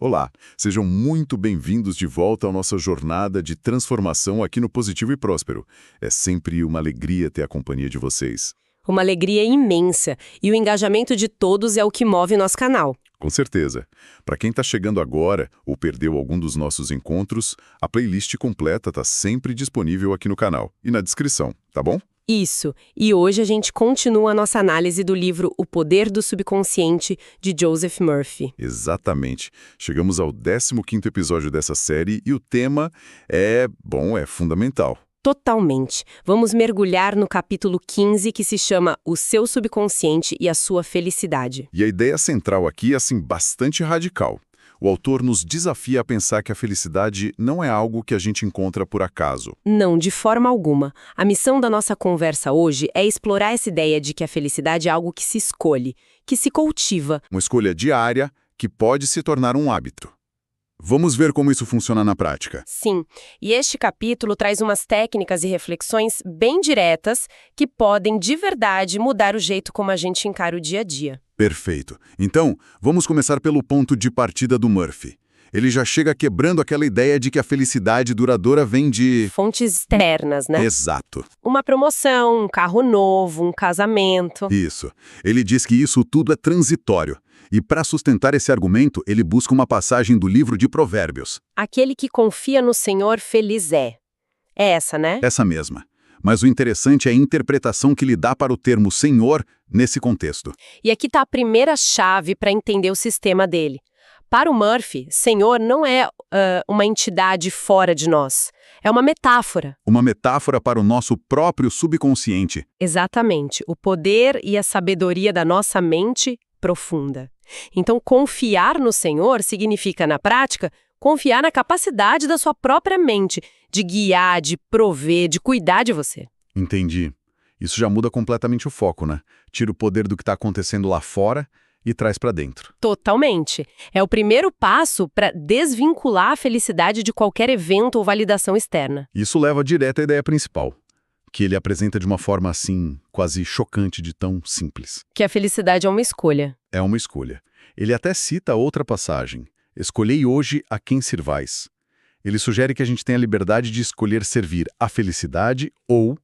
Olá, sejam muito bem-vindos de volta à nossa jornada de transformação aqui no Positivo e Próspero. É sempre uma alegria ter a companhia de vocês. Uma alegria imensa, e o engajamento de todos é o que move nosso canal. Com certeza. Para quem está chegando agora ou perdeu algum dos nossos encontros, a playlist completa está sempre disponível aqui no canal e na descrição, tá bom? Isso, e hoje a gente continua a nossa análise do livro O Poder do Subconsciente, de Joseph Murphy. Exatamente. Chegamos ao 15º episódio dessa série e o tema é fundamental. Totalmente. Vamos mergulhar no capítulo 15, que se chama O Seu Subconsciente e a Sua Felicidade. E a ideia central aqui é, bastante radical. O autor nos desafia a pensar que a felicidade não é algo que a gente encontra por acaso. Não, de forma alguma. A missão da nossa conversa hoje é explorar essa ideia de que a felicidade é algo que se escolhe, que se cultiva. Uma escolha diária que pode se tornar um hábito. Vamos ver como isso funciona na prática. Sim, e este capítulo traz umas técnicas e reflexões bem diretas que podem, de verdade, mudar o jeito como a gente encara o dia a dia. Perfeito. Então, vamos começar pelo ponto de partida do Murphy. Ele já chega quebrando aquela ideia de que a felicidade duradoura vem de... Fontes externas, né? Exato. Uma promoção, um carro novo, um casamento. Isso. Ele diz que isso tudo é transitório. E para sustentar esse argumento, ele busca uma passagem do livro de Provérbios. Aquele que confia no Senhor, feliz é. É essa, né? Essa mesma. Mas o interessante é a interpretação que ele dá para o termo Senhor nesse contexto. E aqui está a primeira chave para entender o sistema dele. Para o Murphy, Senhor não é uma entidade fora de nós. É uma metáfora. Uma metáfora para o nosso próprio subconsciente. Exatamente. O poder e a sabedoria da nossa mente profunda. Então, confiar no Senhor significa, na prática, confiar na capacidade da sua própria mente de guiar, de prover, de cuidar de você. Entendi. Isso já muda completamente o foco, né? Tira o poder do que está acontecendo lá fora e traz para dentro. Totalmente. É o primeiro passo para desvincular a felicidade de qualquer evento ou validação externa. Isso leva direto à ideia principal, que ele apresenta de uma forma quase chocante de tão simples. Que a felicidade é uma escolha. É uma escolha. Ele até cita outra passagem. Escolhei hoje a quem sirvais. Ele sugere que a gente tenha a liberdade de escolher servir a felicidade ou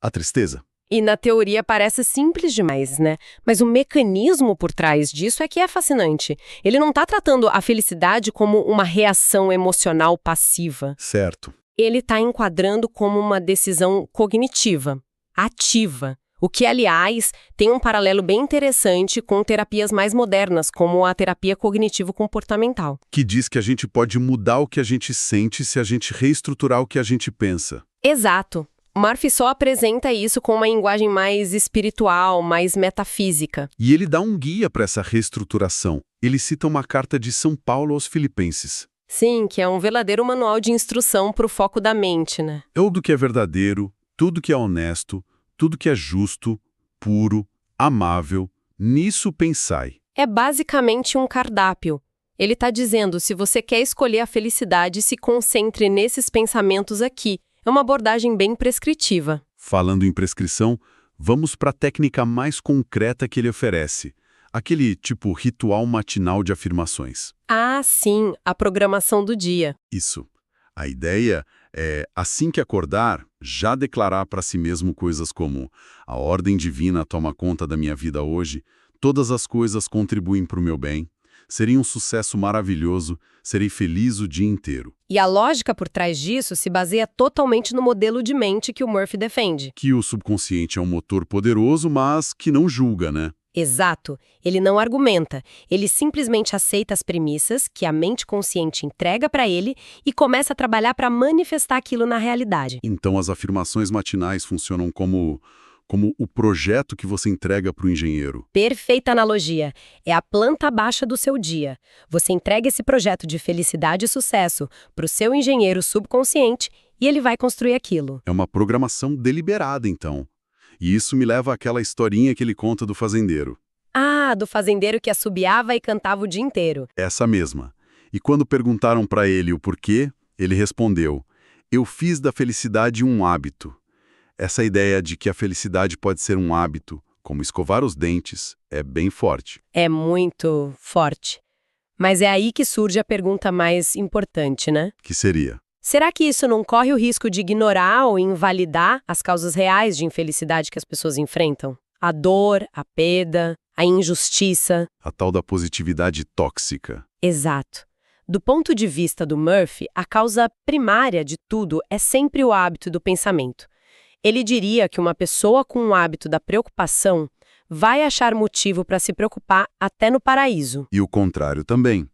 a tristeza. E na teoria parece simples demais, né? Mas o mecanismo por trás disso é que é fascinante. Ele não está tratando a felicidade como uma reação emocional passiva. Certo. Ele está enquadrando como uma decisão cognitiva, ativa. O que, aliás, tem um paralelo bem interessante com terapias mais modernas, como a terapia cognitivo-comportamental. Que diz que a gente pode mudar o que a gente sente se a gente reestruturar o que a gente pensa. Exato. Murphy só apresenta isso com uma linguagem mais espiritual, mais metafísica. E ele dá um guia para essa reestruturação. Ele cita uma carta de São Paulo aos Filipenses. Sim, que é um verdadeiro manual de instrução para o foco da mente, né? Tudo que é verdadeiro, tudo que é honesto, tudo que é justo, puro, amável, nisso pensai. É basicamente um cardápio. Ele está dizendo, se você quer escolher a felicidade, se concentre nesses pensamentos aqui. É uma abordagem bem prescritiva. Falando em prescrição, vamos para a técnica mais concreta que ele oferece. Aquele tipo ritual matinal de afirmações. Ah, sim, a programação do dia. Isso. A ideia é, assim que acordar, já declarar para si mesmo coisas como: a ordem divina toma conta da minha vida hoje, todas as coisas contribuem para o meu bem, seria um sucesso maravilhoso, serei feliz o dia inteiro. E a lógica por trás disso se baseia totalmente no modelo de mente que o Murphy defende. Que o subconsciente é um motor poderoso, mas que não julga, né? Exato. Ele não argumenta. Ele simplesmente aceita as premissas que a mente consciente entrega para ele e começa a trabalhar para manifestar aquilo na realidade. Então as afirmações matinais funcionam como o projeto que você entrega para o engenheiro. Perfeita analogia. É a planta baixa do seu dia. Você entrega esse projeto de felicidade e sucesso para o seu engenheiro subconsciente e ele vai construir aquilo. É uma programação deliberada, então. E isso me leva àquela historinha que ele conta do fazendeiro. Ah, do fazendeiro que assobiava e cantava o dia inteiro. Essa mesma. E quando perguntaram para ele o porquê, ele respondeu: eu fiz da felicidade um hábito. Essa ideia de que a felicidade pode ser um hábito, como escovar os dentes, é bem forte. É muito forte. Mas é aí que surge a pergunta mais importante, né? Que seria? Será que isso não corre o risco de ignorar ou invalidar as causas reais de infelicidade que as pessoas enfrentam? A dor, a perda, a injustiça. A tal da positividade tóxica. Exato. Do ponto de vista do Murphy, a causa primária de tudo é sempre o hábito do pensamento. Ele diria que uma pessoa com o hábito da preocupação vai achar motivo para se preocupar até no paraíso. E o contrário também.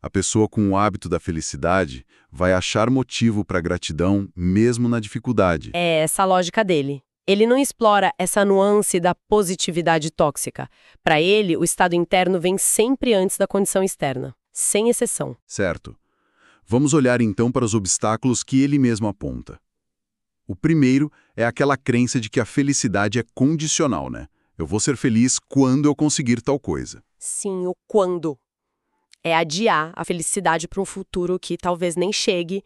A pessoa com o hábito da felicidade vai achar motivo para gratidão mesmo na dificuldade. É essa a lógica dele. Ele não explora essa nuance da positividade tóxica. Para ele, o estado interno vem sempre antes da condição externa, sem exceção. Certo. Vamos olhar então para os obstáculos que ele mesmo aponta. O primeiro é aquela crença de que a felicidade é condicional, né? Eu vou ser feliz quando eu conseguir tal coisa. Sim, o quando. É adiar a felicidade para um futuro que talvez nem chegue,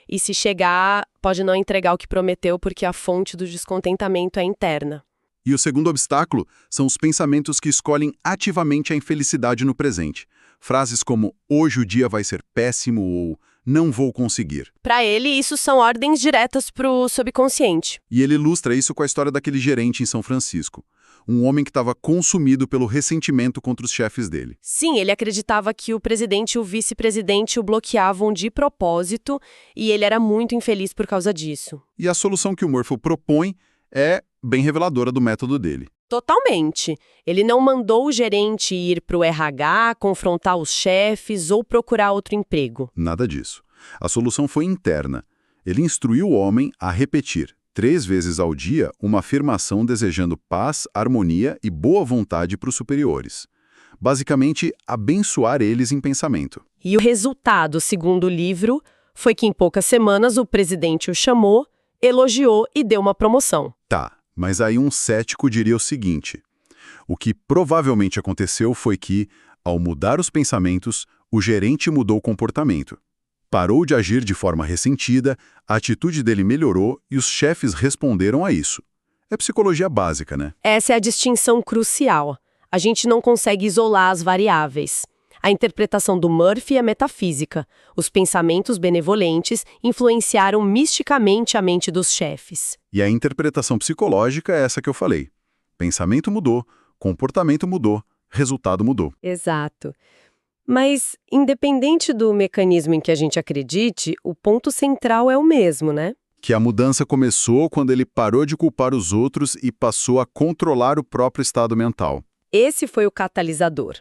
e se chegar, pode não entregar o que prometeu porque a fonte do descontentamento é interna. E o segundo obstáculo são os pensamentos que escolhem ativamente a infelicidade no presente. Frases como hoje o dia vai ser péssimo ou não vou conseguir. Para ele, isso são ordens diretas para o subconsciente. E ele ilustra isso com a história daquele gerente em São Francisco. Um homem que estava consumido pelo ressentimento contra os chefes dele. Sim, ele acreditava que o presidente e o vice-presidente o bloqueavam de propósito e ele era muito infeliz por causa disso. E a solução que o Murphy propõe é bem reveladora do método dele. Totalmente. Ele não mandou o gerente ir para o RH, confrontar os chefes ou procurar outro emprego. Nada disso. A solução foi interna. Ele instruiu o homem a repetir 3 vezes ao dia uma afirmação desejando paz, harmonia e boa vontade para os superiores. Basicamente, abençoar eles em pensamento. E o resultado, segundo o livro, foi que em poucas semanas o presidente o chamou, elogiou e deu uma promoção. Tá, mas aí um cético diria o seguinte: o que provavelmente aconteceu foi que, ao mudar os pensamentos, o gerente mudou o comportamento. Parou de agir de forma ressentida, a atitude dele melhorou e os chefes responderam a isso. É psicologia básica, né? Essa é a distinção crucial. A gente não consegue isolar as variáveis. A interpretação do Murphy é metafísica. Os pensamentos benevolentes influenciaram misticamente a mente dos chefes. E a interpretação psicológica é essa que eu falei. Pensamento mudou, comportamento mudou, resultado mudou. Exato. Mas, independente do mecanismo em que a gente acredite, o ponto central é o mesmo, né? Que a mudança começou quando ele parou de culpar os outros e passou a controlar o próprio estado mental. Esse foi o catalisador.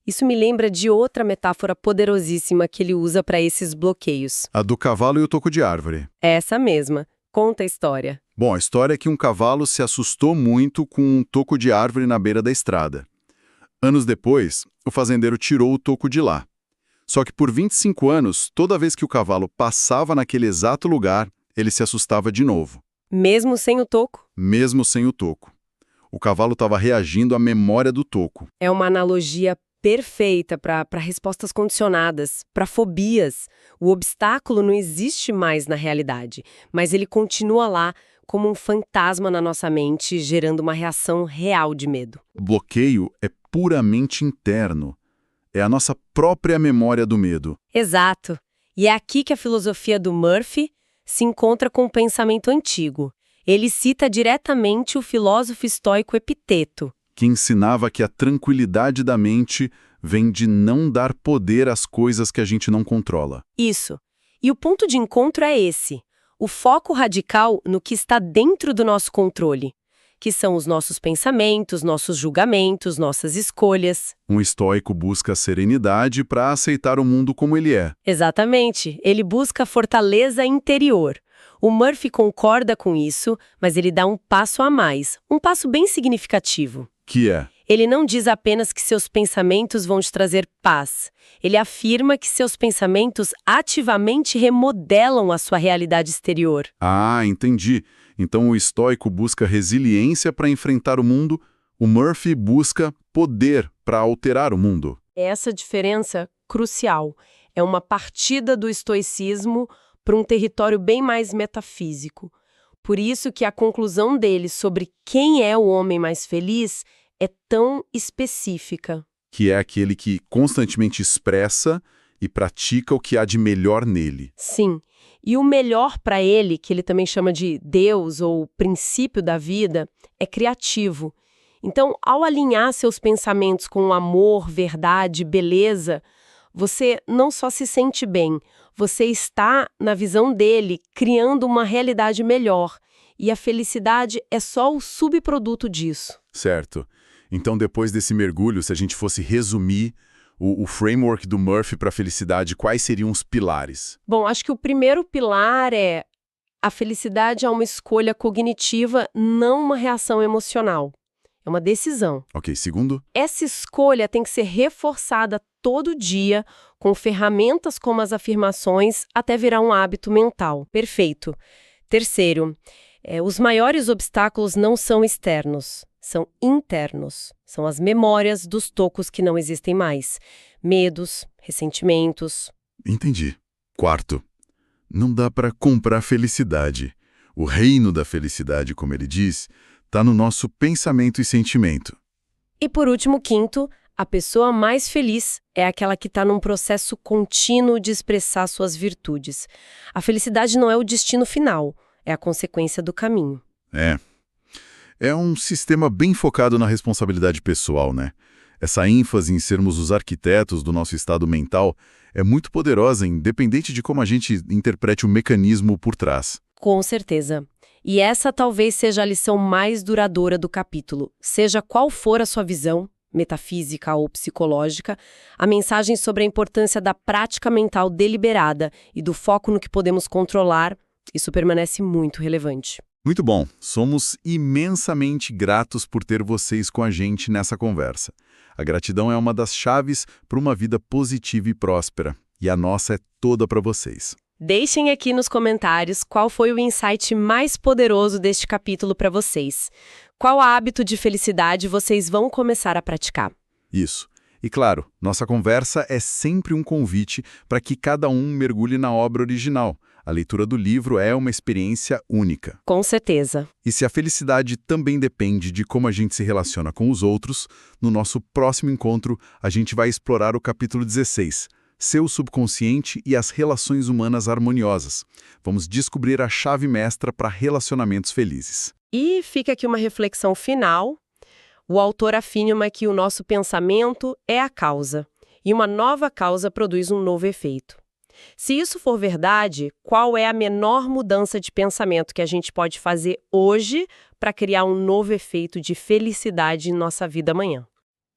Isso me lembra de outra metáfora poderosíssima que ele usa para esses bloqueios. A do cavalo e o toco de árvore. Essa mesma. Conta a história. Bom, a história é que um cavalo se assustou muito com um toco de árvore na beira da estrada. Anos depois, o fazendeiro tirou o toco de lá. Só que por 25 anos, toda vez que o cavalo passava naquele exato lugar, ele se assustava de novo. Mesmo sem o toco? Mesmo sem o toco. O cavalo estava reagindo à memória do toco. É uma analogia perfeita para respostas condicionadas, para fobias. O obstáculo não existe mais na realidade, mas ele continua lá como um fantasma na nossa mente, gerando uma reação real de medo. O bloqueio é puramente interno. É a nossa própria memória do medo. Exato. E é aqui que a filosofia do Murphy se encontra com o pensamento antigo. Ele cita diretamente o filósofo estoico Epiteto, que ensinava que a tranquilidade da mente vem de não dar poder às coisas que a gente não controla. Isso. E o ponto de encontro é esse. O foco radical no que está dentro do nosso controle, que são os nossos pensamentos, nossos julgamentos, nossas escolhas. Um estoico busca a serenidade para aceitar o mundo como ele é. Exatamente. Ele busca a fortaleza interior. O Murphy concorda com isso, mas ele dá um passo a mais, um passo bem significativo. Que é? Ele não diz apenas que seus pensamentos vão te trazer paz. Ele afirma que seus pensamentos ativamente remodelam a sua realidade exterior. Ah, entendi. Então o estoico busca resiliência para enfrentar o mundo, o Murphy busca poder para alterar o mundo. Essa diferença crucial é uma partida do estoicismo para um território bem mais metafísico. Por isso que a conclusão dele sobre quem é o homem mais feliz é tão específica. que é aquele que constantemente expressa e pratica o que há de melhor nele. Sim. E o melhor para ele, que ele também chama de Deus ou princípio da vida, é criativo. Então, ao alinhar seus pensamentos com amor, verdade, beleza, você não só se sente bem, você está, na visão dele, criando uma realidade melhor. E a felicidade é só o subproduto disso. Certo. Então, depois desse mergulho, se a gente fosse resumir o framework do Murphy para a felicidade, quais seriam os pilares? Bom, acho que o primeiro pilar é a felicidade é uma escolha cognitiva, não uma reação emocional. É uma decisão. Ok, segundo? Essa escolha tem que ser reforçada todo dia com ferramentas como as afirmações até virar um hábito mental. Perfeito. Terceiro, os maiores obstáculos não são externos, são internos. São as memórias dos tocos que não existem mais. Medos, ressentimentos. Entendi. Quarto, não dá para comprar felicidade. O reino da felicidade, como ele diz, está no nosso pensamento e sentimento. E por último, quinto, a pessoa mais feliz é aquela que está num processo contínuo de expressar suas virtudes. A felicidade não é o destino final, é a consequência do caminho. É um sistema bem focado na responsabilidade pessoal, né? Essa ênfase em sermos os arquitetos do nosso estado mental é muito poderosa, independente de como a gente interprete o mecanismo por trás. Com certeza. E essa talvez seja a lição mais duradoura do capítulo. Seja qual for a sua visão, metafísica ou psicológica, a mensagem sobre a importância da prática mental deliberada e do foco no que podemos controlar, isso permanece muito relevante. Muito bom. Somos imensamente gratos por ter vocês com a gente nessa conversa. A gratidão é uma das chaves para uma vida positiva e próspera. E a nossa é toda para vocês. Deixem aqui nos comentários qual foi o insight mais poderoso deste capítulo para vocês. Qual hábito de felicidade vocês vão começar a praticar? Isso. E claro, nossa conversa é sempre um convite para que cada um mergulhe na obra original. A leitura do livro é uma experiência única. Com certeza. E se a felicidade também depende de como a gente se relaciona com os outros, no nosso próximo encontro a gente vai explorar o capítulo 16, Seu subconsciente e as relações humanas harmoniosas. Vamos descobrir a chave mestra para relacionamentos felizes. E fica aqui uma reflexão final. O autor afirma que o nosso pensamento é a causa, e uma nova causa produz um novo efeito. Se isso for verdade, qual é a menor mudança de pensamento que a gente pode fazer hoje para criar um novo efeito de felicidade em nossa vida amanhã?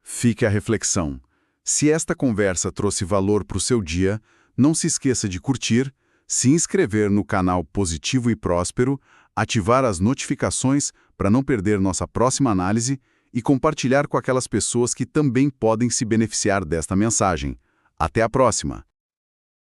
Fique a reflexão. Se esta conversa trouxe valor para o seu dia, não se esqueça de curtir, se inscrever no canal Positivo e Próspero, ativar as notificações para não perder nossa próxima análise e compartilhar com aquelas pessoas que também podem se beneficiar desta mensagem. Até a próxima!